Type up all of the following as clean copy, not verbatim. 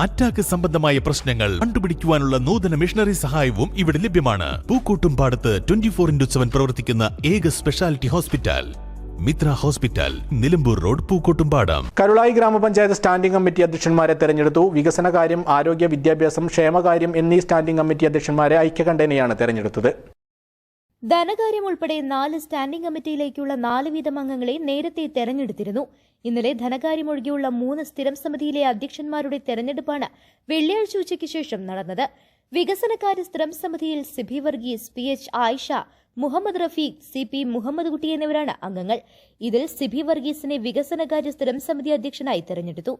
Attack സംബന്ധമായ പ്രശ്നങ്ങൾ കണ്ടുപിടിക്കുവാനുള്ള നൂതന മിഷണറി സഹായവും ഇവിടെ ലഭ്യമാണ്. പൂക്കോട്ടുംപാടത്ത് 24/7 പ്രവർത്തിക്കുന്ന ഏക speciality hospital Mithra hospital, Nilambur road, Pookkottumpadam. Karulayi ഗ്രാമപഞ്ചായത്ത് സ്റ്റാൻഡിംഗ് കമ്മിറ്റി അധ്യക്ഷന്മാരെ തെരഞ്ഞെടുത്തു. വികസനകാര്യം, ആരോഗ്യ, വിദ്യാഭ്യാസം, ക്ഷേമകാര്യം എന്നീ സ്റ്റാൻഡിംഗ് കമ്മിറ്റി അധ്യക്ഷന്മാരെ ഐക്യകണ്ഠേനയാണ് തെരഞ്ഞെടുത്തത്. ധനകാര്യം ഉൾപ്പെടെ 4 സ്റ്റാൻഡിംഗ് കമ്മിറ്റിയിലേക്കുള്ള 4 വീതം അംഗങ്ങളെ നേരത്തെ തെരഞ്ഞെടുത്തിരുന്നു. ഇന്നലെ ധനകാര്യം ഒഴികെയുള്ള 3 സ്ഥിരം സമിതിയിലെ അധ്യക്ഷന്മാരുടെ തെരഞ്ഞെടുപ്പാണ് വെള്ളിയാഴ്ച ഉച്ചയ്ക്ക് ശേഷം നടന്നത്. വികസനകാര്യ സ്ഥിരം സമിതിയിൽ സിബി വർഗീസ്, PH ആയിഷ, മുഹമ്മദ് റഫീഖ്, CP മുഹമ്മദ് കുട്ടി എന്നിവരാണ് അംഗങ്ങൾ. ഇതിൽ സിബി വർഗീസിനെ വികസനകാര്യ സ്ഥിരം സമിതി അധ്യക്ഷനായി തെരഞ്ഞെടുത്തു.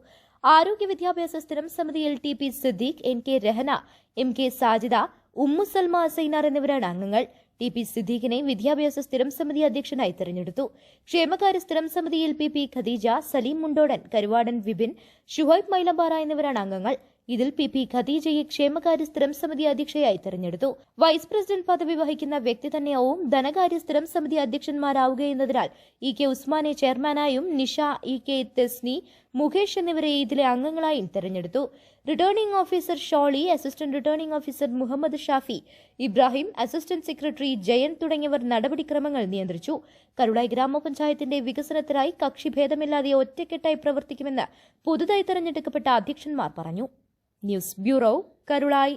ആരോഗ്യ വിദ്യാഭ്യാസ സ്ഥിരം സമിതിയിൽ TP Siddique, NK Rahana, MK Sajida, Ummu Salma Asainar എന്നിവരാണ് അംഗങ്ങൾ. TP സിദ്ദീഖിനെ വിദ്യാഭ്യാസ സ്ഥിരം സമിതി അധ്യക്ഷനായി തെരഞ്ഞെടുത്തു. ക്ഷേമകാര്യ സ്ഥിരം സമിതിയിൽ PP ഖദീജ, സലീം മുണ്ടോടൻ, കരുവാടൻ വിപിൻ, ഷുഹൈബ് മൈലമ്പാറ എന്നിവരാണ് അംഗങ്ങൾ. ഇതിൽ PP ഖദീജയെ ക്ഷേമകാര്യ സ്ഥിരം സമിതി അധ്യക്ഷയായി തെരഞ്ഞെടുത്തു. വൈസ് പ്രസിഡന്റ് പദവി വഹിക്കുന്ന വ്യക്തി തന്നെയാവും ധനകാര്യ സ്ഥിരം സമിതി അധ്യക്ഷന്മാരാവുകയെന്നതിനാൽ EK ഉസ്മാനെ ചെയർമാനായും നിഷ, EK തെസ്നി, മുകേഷ് എന്നിവരെ ഇതിലെ അംഗങ്ങളായും തെരഞ്ഞെടുത്തു. Returning officer Sholi, assistant returning officer Muhammad Shafi, Ibrahim, assistant secretary Jayan തുടങ്ങിയവർ നടപടിക്രമങ്ങൾ നിയന്ത്രിച്ചു. കരുളായി ഗ്രാമപഞ്ചായത്തിന്റെ വികസനത്തിനായി കക്ഷിഭേദമില്ലാതെ ഒറ്റക്കെട്ടായി പ്രവർത്തിക്കുമെന്ന് പുതുതായി തെരഞ്ഞെടുക്കപ്പെട്ട അധ്യക്ഷന്മാർ പറഞ്ഞു. News bureau, Karulai.